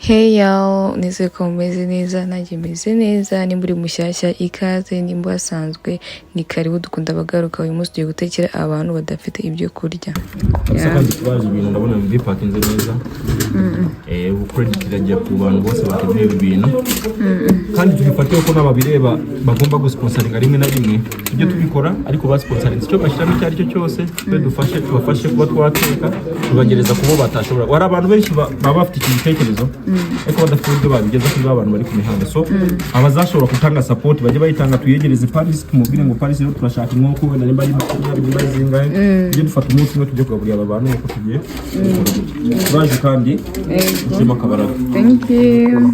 Hey y'all, nizeye ko mumeze neza, nanjye meze neza. Nimba uri mushyashya ikaze, nimba wasanzwe ni karibu. Dukunda abagaruka. Uyu munsi tugiye gutekera abantu badafite ibyo kurya. Kandi tubaje ibintu ndabona bipakinze neza. Credit irajya ku bantu bose bateguye ibintu. Kandi tubifatiye ko n'ababireba bagomba gusponsoringa rimwe na rimwe. Tujye tubikora ariko basponsoringa icyo bashyiramo icyo ari cyo cyose, tubafashe kuba twateka, tubagereza kubo batashobora. Wari abantu benshi baba bafite iki gitekerezo ariko badafite uburyo babigeza kuri abantu bari ku mihanda. So abazashobora gutanga support bajye bayitanga, tuyegereze Paris, tumubwire ngo Paris rero turashaka inkoko wenda nimba ari makumyabiri zingahe, tujye dufata umunsi umwe tujye kugaburira aba bantu uko tugiye baje kandi ushima kabaraga. Thank you.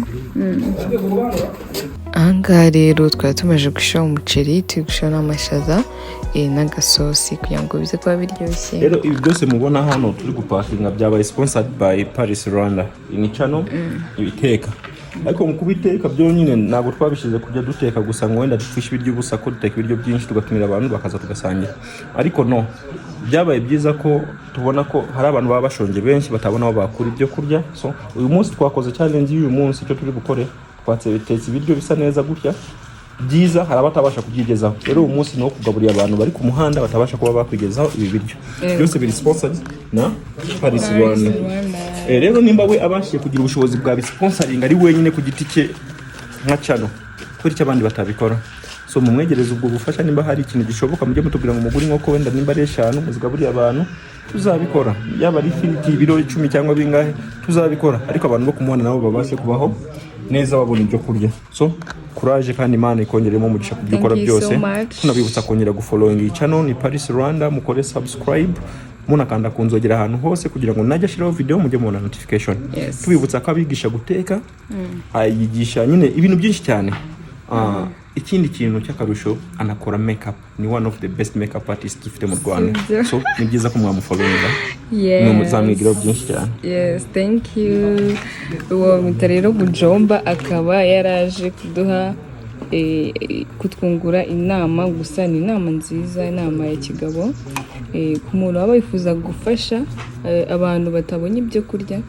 Ahangaha rero twari tumaze gushira umuceri, turi gushira n'amashaza n'agasosi kugira ngo bize kuba biryoshye. Rero ibi byose mubona hano turi gupakinga byabaye sponsored by Paris Rwanda ini channel ibiteka. Ariko mu kubiteka byonyine ntabwo twabishize kujya duteka gusa ngo wenda dufishe ibiryo gusa, ko duteka ibiryo byinshi tugatumira abantu bakaza tugasangira. Ariko no, byabaye byiza ko tubona ko hari abantu baba bashonje benshi batabona aho bakura ibyo kurya. So uyu munsi twakoze challenge y'uyu munsi, icyo turi gukore twatetse ibiryo bisa neza gutya byiza, hari abatabasha kubyigezaho. Rero uyu munsi no kugaburira abantu bari ku muhanda batabasha kuba bakwigezaho ibi biryo. Byose biri sponsored na Paris Rwanda. Rero nimba we abashiye kugira ubushobozi bwa sponsoring ari wenyine ku giti cye nka channel, kuri cyo abandi batabikora. So mumwegereza ubwo bufasha, nimba hari ikintu gishoboka mujye mutubwira ngo muguri nkoko wenda nimba ari 5 muzigaburira abantu, tuzabikora. Yaba ari filiti ibiro 10 cyangwa bingahe, tuzabikora. Ariko abantu bo kumuhana nabo babashe kubaho neza babona ibyo kurya. So courage kandi Imana ikongeremo umugisha ku byukora byose. Tunabibutsa kongera gufollowing iyi channel ni Paris Rwanda, mukore subscribe, munakanda kunzogera ahantu hose kugira ngo najya shiraho video mujye mubona notification. Tubibutsa ko abigisha guteka, ayigisha nyine ibintu byinshi cyane. Ikindi kintu cy'akarusho anakora makeup, ni one of the best makeup artists dufite mu Rwanda. So ni byiza ko mwamufollowinga. No muzamwigira byinshi cyane. Yes, thank you. Uwo mutarero Bujomba akaba yaraje kuduha kutwungura inama, gusa ni inama nziza, inama ya kigabo ku muntu waba yifuza gufasha abantu batabonye ibyo kurya.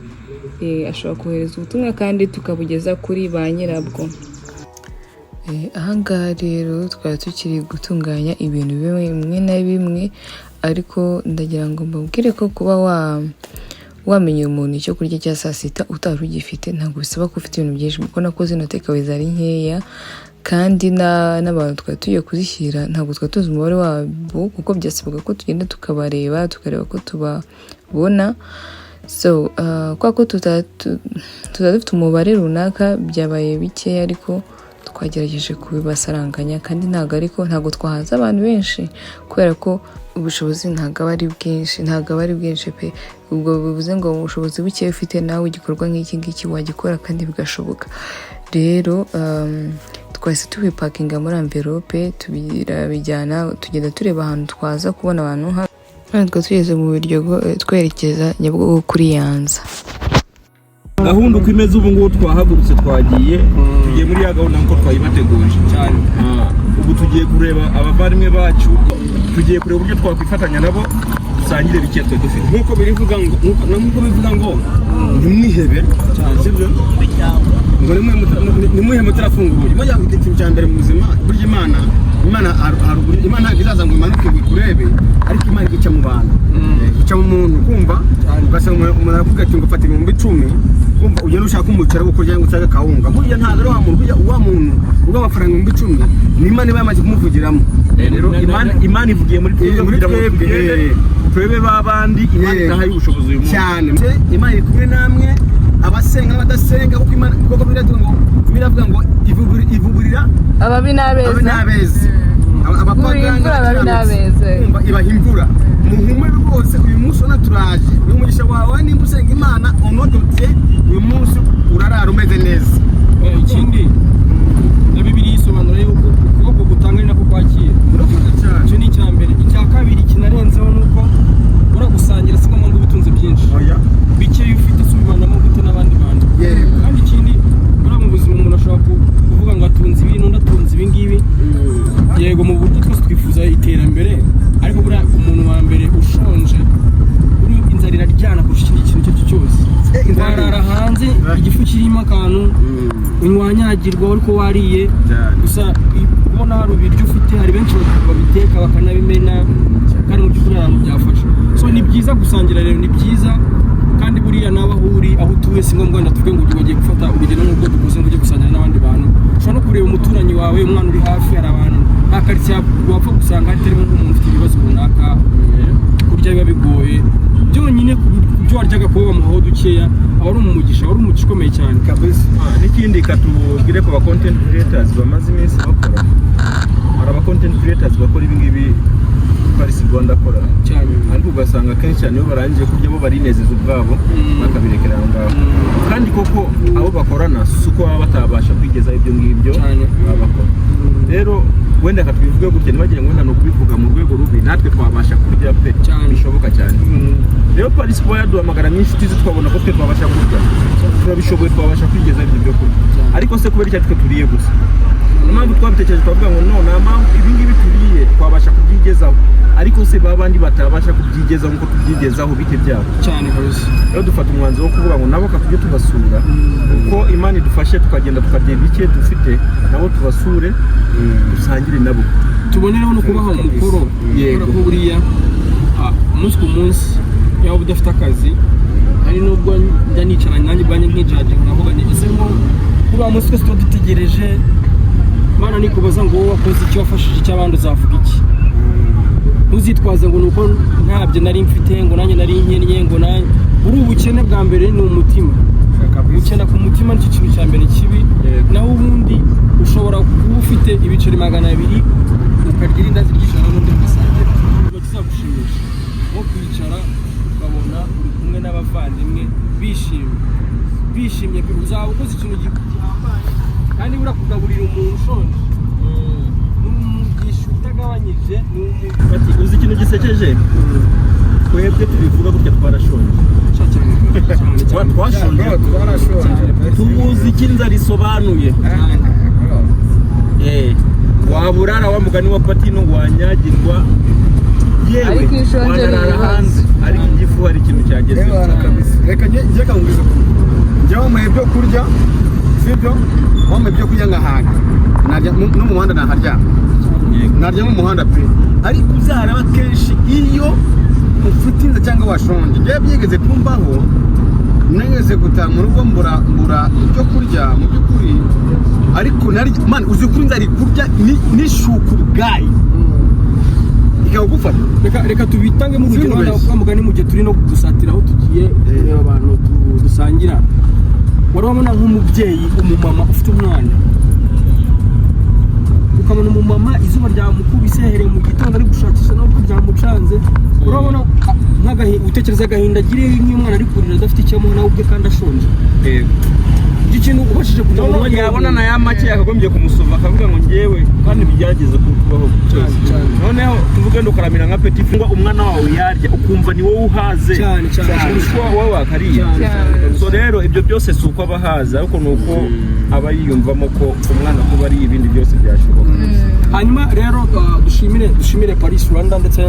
Ashobora kohereza ubutumwa kandi tukabugeza kuri ba nyirabwo. Ahangaha rero twari tukiri gutunganya ibintu bimwe na bimwe, ariko ndagira ngo mbabwire ko kuba wamenye umuntu icyo kurya cya saa sita utari ugifite ntabwo bisaba ko ufite ibintu byinshi, kuko nakoze no takeaways ari nkeya, kandi n'abantu twari tugiye kuzishyira ntabwo twari tuzi umubare wabo, kuko byasabaga ko tugenda tukareba ko tubabona. So kwa ko tutadufite umubare runaka byabaye bikeya, ariko twagerageje kubibasaranganya. Kandi ntabwo twahaza abantu benshi kubera ko ubushobozi ntabwo ari bwinshi pe. Ubwo bivuze ngo ubushobozi buke ufite nawe igikorwa nk'iki ngiki wagikora kandi bigashoboka. Rero twahise tubipakinga muri envelope, tubijyana, tugenda tureba ahantu twaza kubona abantu hano. Tugeze mu Biryogo twerekeza Nyabugogo kuri Yanza. Gahunda uko imeze ubu ngubu twahagurutse twagiye muri ya gahunda nko twayibateguje cyane. Ubu tugiye kureba abavandimwe bacu, tugiye kureba uburyo twakwifatanya nabo dusangire bike dufite. Nkuko bivuga ngo nimwihebe cyane, sibyo ngo nimwihe mutarafunguye. Mo yagute ikintu cya mbere mu buzima, burya Imana izaza ngo imanuke kurebe, ariko Imana igica mu bantu, igica mu muntu. Kumva ugasanga umuntu aravuga ati ngo fata 10,000, kumva ugenda ushaka umuceri wo kurya ngo usaga kawunga. Burya ntabwo wa muntu, burya uwa muntu ubwo amafaranga 10,000 ni Imana iba yamaze kumuvugiramo. Rero Imana ivugiye muri twebwe babandi, Imana itahaye ubushobozi uyu muntu cyane. Imana iri kumwe namwe, abasenga n'abadasenga, kuko Imana kuko biravuga ngo ivugurira ababi n'abeza, abapagani ibaha imvura. Muhume rwose uyu munsi turaje, uyu mugisha wawe nimba usenga Imana unodotse uyu munsi urarara umeze neza. Ikindi na Bibiliya isobanura yuko ukuboko gutanga nako kwakira. Icyo ni icya mbere. Icya kabiri kinarenzeho nuko uragusangira si ngombwa ubutunzi byinshi, bike ufite subibanamo gute n'abandi bantu. Kandi ikindi mu buzima umuntu ashobora kuvuga ngo atunze ibintu ndatunze ibi ngibi. Yego mu buryo twese twifuza iterambere, ariko buriya umuntu wa mbere ushonje inzara iraryana kurusha ikindi kintu cyose. Warara hanze igifu kirimo akantu wanyagirwa ariko wariye gusa kubona hari ibiryo ufite hari benshi babiteka bakanabimena kandi mu by'ukuri abantu byafasha so ni byiza gusangira rero ni byiza kandi buriya nawe aho uri aho utuye si ngombwa wenda tuvuge ngo ugiye gufata urugero nk'ubwo dukoze ngo ujye gusangira n'abandi bantu ushobora no kureba umuturanyi wawe umwana uri hafi hari abantu nta karitsiye wapfa gusanga hatarimo nk'umuntu ufite ibibazo runaka kurya biba bigoye byonyine ku byo waryaga kuba bamuhaho dukeya aba ari umugisha ukomeye cyane kabisa. N'ikindi katubwire ko ba content creators bamaze iminsi bakora, hari aba content creators bakora ibi ngibi Paris Rwanda akora cyane, ariko ugasanga kenshi cyane iyo barangije kurya bo barinezeza ubwabo bakabirekera aho ngaho, kandi koko abo bakorana suko baba batabasha kwigeza ibyo ngibyo bakora. Rero wenda katwivuge gutya ntibagire ngo nta no kubivuga mu rwego rubi, natwe twabasha kurya pe bishoboka cyane. Rero Paris kuba yaduhamagara n'inshuti ze twabona ko twe twabasha kurya, turabishoboye, twabasha kwigeza ibyo byo kurya, ariko se kubera icyo turiye gusa impamvu twabitekereje twavuga ngo none ibi ngibi turiye twabasha kubyigezaho, ariko se babandi batabasha kubyigezaho nko tubyigezaho bite byabo cyane kabisa. Rero dufata umwanzuro wo kuvuga ngo nabo katujye tubasura uko Imana idufashe tukagenda tukarya bike dufite nabo tubasure dusangire nabo tubonereho no kubaha umukoro yego ko buriya umunsi ku munsi yaba udafite akazi ari nubwo njya nicara nanjye bwanjye nkijaje nkavuga nti ese ngo kuba umunsi twese tuba dutegereje Mana nikubaza ngo wowe wakoze icyo wafashije icy'abandi uzavuga iki? Ntuzitwaze ngo nuko ntabyo nari mfite ngo nanjye nari nkennye ngo nanjye uri ubukene bwa mbere ni umutima. Ukena ku mutima nicyo kintu cya mbere kibi, naho ubundi ushobora kuba ufite ibiceri 200 ukarya irindazi ry'ijana n'undi musangira kizagushimisha nko kwicara ukabona uri kumwe n'abavandimwe bishimye uzaba ukoze ikintu gihambaye kandi burakugaburira umuntu ushonje n'umugisha utagabanyije bati uzi ikintu gisekeje twebwe tubivuga gutya twarashonje tubuzi iki inzara isobanuye waburara wa mugani wa patino wanyagirwa yewe wanarara hanze ariko igifu hari ikintu cyagezeho reka njye kanguriza njyewe mu byo kurya sibyo mu byo kurya nkahanga narya no mu muhanda naharyama narya mu muhanda pe ariko uzaraba kenshi iyo ufite inzara cyangwa washonje njye byigeze kumbaho nageze gutaha mu rugo mbura icyo kurya mu by'ukuri ariko nari man uzi kuri nzari kurya n'ishuku bwayi ikagufata reka tubitange mu rugero wanda mugani mu gihe turi no gusatira aho tugiye kureba abantu dusangira warabona nk'umubyeyi umumama ufite umwana ukabona umumama izuba ryamukubise hereye mu gitondo ari gushakisha no byamucanze urabona utekereza agahinda agiriye nk'umwana ari kurira adafite icyo amuha nawe ubwe kandi ashonje ikintu ubashije kugira ngo yabona na ya make yakagombye kumusoma akavuga ngo ngewe kandi bigerageze kubaho noneho tuvuge ndo karamira nka petit frere umwana wawe yarya ukumva ni wowe uhaze cyane wowe wakariye so rero ibyo byose si uko abahaza ariko nuko aba yiyumvamo ko umwana kuba ari ibindi byose byashoboka. Hanyuma rero dushimire Paris Rwanda ndetse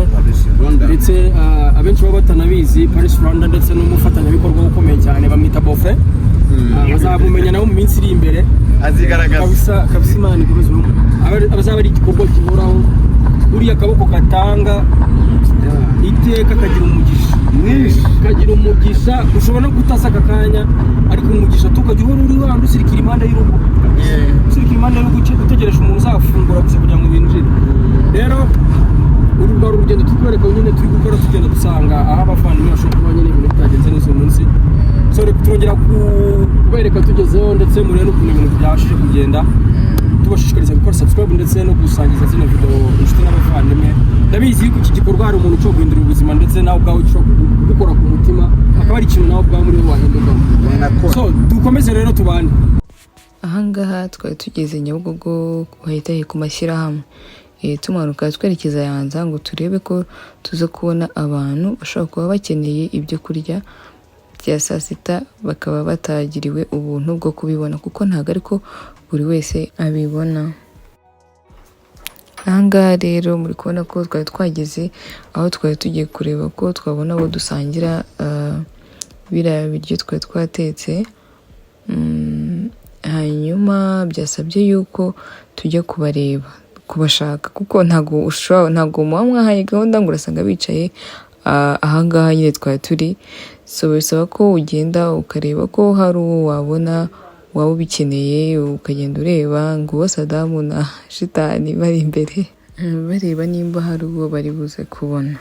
abenshi baba batanabizi Paris Rwanda ndetse n'umufatanyabikorwa ukomeye cyane bamwita Bofre bazabumenya nawe mu minsi iri imbere azigaragaza kabisa Imana iguruze abazaba ari igikorwa gihoraho uriya akaboko katanga iteka kagira umugisha mwinshi kagira umugisha ushobora no gutasa akakanya ariko umugisha tukagira uri wandi usirikira impande y'urugo utegereje umuntu uzafungura gusa kugira ngo binjire. Rero urwo rugendo tukwereka nyine turi gukora tugenda dusanga aho abavandimwe bashobora kuba nyine ibintu bitagenze neza uyu munsi so reka turongera kubereka tugezeho ndetse murebe n'ukuntu ibintu byabashije kugenda tubashishikariza gukora subscribe ndetse no gusangiza zino video inshuti n'abavandimwe. Ndabizi yuko iki gikorwa hari umuntu ushobora guhindura ubuzima ndetse nawe ubwawe ushobora gukora ku mutima akaba ari ikintu nawe ubwawe muri wahindurwamo so dukomeze rero tubane. Ahangaha twari tugeze Nyabugogo bahita ku mashyirahamwe tumanuka twerekeza Yanza ngo turebe ko tuza kubona abantu bashobora kuba bakeneye ibyo kurya bya saa sita bakaba batagiriwe ubuntu bwo kubibona kuko ntabwo ariko buri wese abibona. Ahangaha rero muri kubona ko twari twageze aho twari tugiye kureba ko twabona abo dusangira biriya biryo twari twatetse hanyuma byasabye yuko tujya kubashaka kuko ntago muba mwahaye gahunda ngo urasanga bicaye ahangaha nyine twari turi, so bisaba ko ugenda ukareba ko hari uwo wabona waba ubikeneye, ukagenda ureba ngo uwo Sadamu na Shitani bari imbere bareba nimba hari uwo bari buze kubona.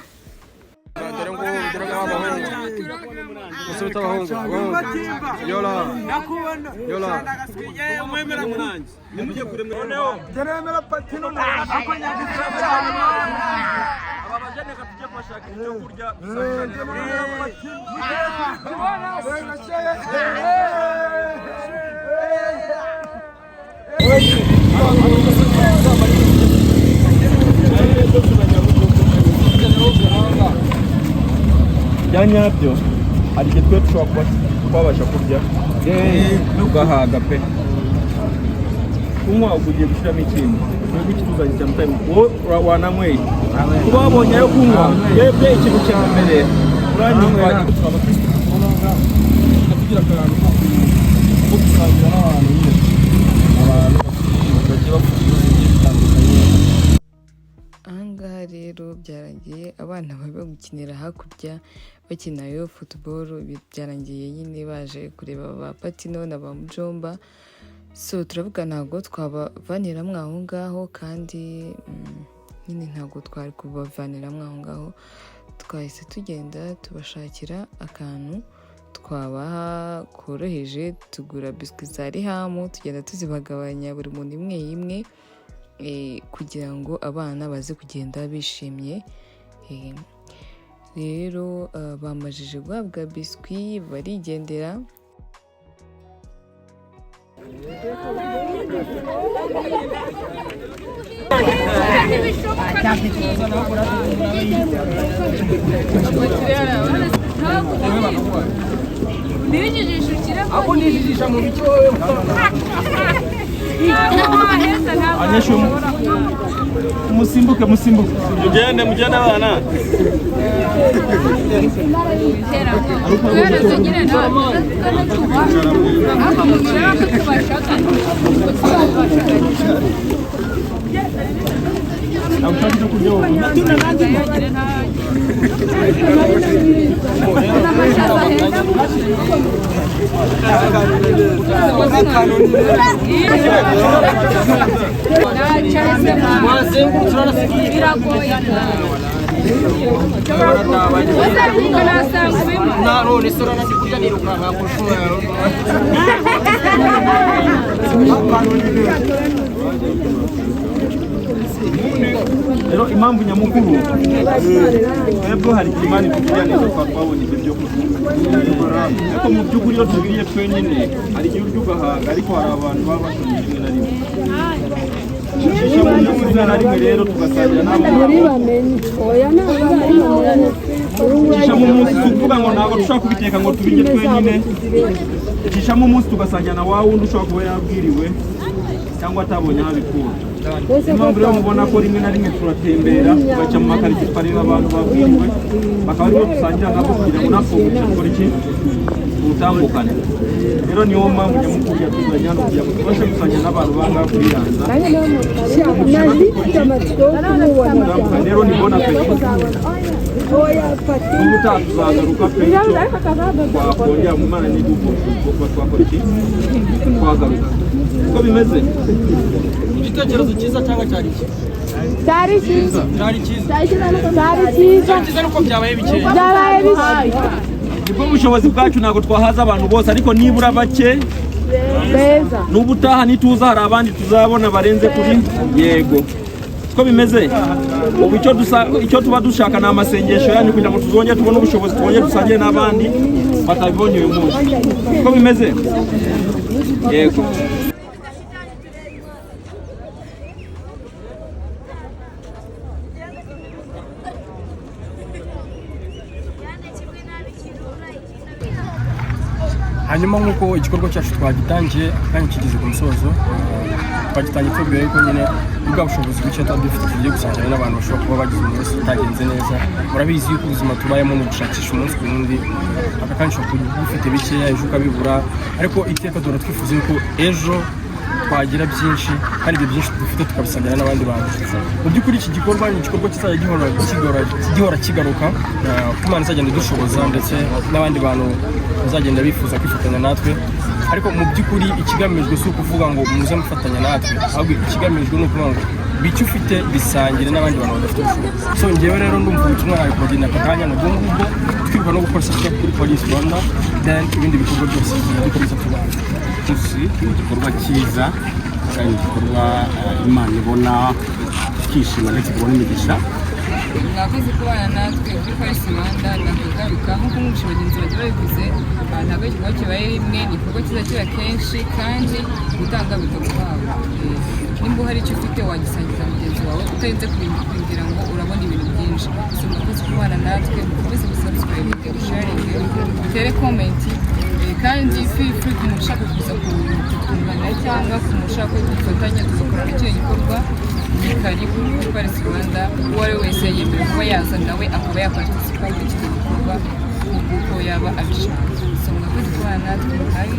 byanyabyo hari igihe twe dushobora twabasha kurya tugahaga pe, kunywa ugiye gushyiramo ikintu nubwo ikituzanye cya mutayimu wowe wananyweye kuba wabonye ayo kunywa yebwe ikintu cya mbere uranyumva tugira akantu ko gusangira n'abantu nyine abantu bagiye bafite ibibazo bigiye bitandukanye. Ahangaha rero byarangiye abana bari gukinira hakurya bakina yo football, byarangiye nyine baje kureba ba Patino na ba Mujomba, so turavuga ntabwo twabavaniramwo aho ngaho kandi nyine ntabwo twari kubavaniramwo aho ngaho, twahise tugenda tubashakira akantu twabaha koroheje, tugura biswi za Rihamu tugenda tuzibagabanya buri muntu imwe imwe kugira ngo abana baze kugenda bishimye. Rero bamajije guhabwa biswi barigendera. Musimbuke mugende abana. Rero impamvu nyamukuru twebwe hari imani tugira neza twabonye ibyo kurya, ariko mu by'ukuri iyo tubiriye twenyine hari igihe urya ugahaga, ariko hari abantu baba bashonje rimwe na rimwe. Rimwe na rimwe rero tugasangira n'abo mu munsi, tuvuga ngo ntabwo dushobora kubiteka ngo tubirye twenyine, dushishamo umunsi tugasangira na wa wundi ushobora kuba yabwiriwe cyangwa atabonye aho abikura. Impamvu rero mubona ko rimwe na rimwe turatembera tugaca mu makaritsiye tukareba abantu babwiriwe, bakaba aribo dusangira nabo kugira ngo natwe dukore iki ubutambukane. Rero niyo mpamvu nyamukuru yatuzanye hano kugira ngo tubashe gusangira n'abantu bangaha kuri Yanza. Rero ni bona pe n'ubutaha tuzagaruka pe twakongera mu Mana n'idufashe kuba twakora iki twagaruka. Uko bimeze igitekerezo cyiza cyangwa cyari iki? Cyari cyiza. Cyari cyiza. Cyari cyiza nuko byabaye bike. Byabaye bike. Nibwo bushobozi bwacu ntabwo twahaza abantu bose, ariko nibura bake beza. N'ubutaha nituza hari abandi tuzabona barenze kuri yego. Uko bimeze ubu icyo tuba dushaka ni amasengesho yanyu kugira ngo tuzongere tubone ubushobozi twongere dusangire n'abandi batabibonye uyu munsi. Uko bimeze yego. hanyuma nk'uko igikorwa cyacu twagitangiye kandi kigeze ku musozo, twagitangiye tubwira yuko nyine ubwa bushobozi buke tuba dufite tugiye gusangira n'abantu bashobora kuba bagize umunsi utagenze neza. Murabizi yuko ubuzima tubayemo ni ugushakisha umunsi ku wundi, aka kandi ushobora kuba ufite bikeya ejo ukabibura, ariko iteka duhora twifuza yuko ejo twagira byinshi kandi ibyo byinshi dufite tukabisangira n'abandi bantu. Mu by'ukuri iki gikorwa ni igikorwa kizajya gihora kigaruka, ko Imana izagenda idushoboza ndetse n'abandi bantu bazagenda bifuza kwifatanya natwe, ariko mu by'ukuri ikigamijwe si ukuvuga ngo muze mufatanya natwe, ahubwo ikigamijwe ni ukuvuga ngo bicyo ufite bisangire n'abandi bantu badafite ubushobozi. So njyewe rero ndumva ubutumwa nawe kubagenda aka kanya ni ubwo ngubwo, twibuka no gukora subscribe kuri Police Rwanda, then ibindi bikorwa byose dukomeza tubana. ni igikorwa cyiza kandi igikorwa Imana ibona ikishima ndetse ikabona imigisha. mwakoze kubana natwe kuri Police Rwanda. Ndagaruka nk'uko mwumvise bagenzi bagiye babivuze, ntabwo igikorwa kibaye rimwe, ni igikorwa kiza kiba kenshi kandi gutanga bitaguhabwa. Nimba hari icyo ufite wagisangiza mugenzi wawe utarinze kugira ngo urabona ibintu byinshi. So mwakoze kubana natwe, mukomeze gusubscribe, sharinge, mutere comment, kandi feel free ku muntu ushaka kuza kutungana cyangwa ku muntu ushaka ko dufatanya tugakorana icyo gikorwa, ni karibu kuri Police Rwanda. Uwo ari we wese yemerewe kuba yaza nawe akaba yaparticipa muri iki gikorwa kuko yaba abishaka. So mwakoze kubana natwe, hari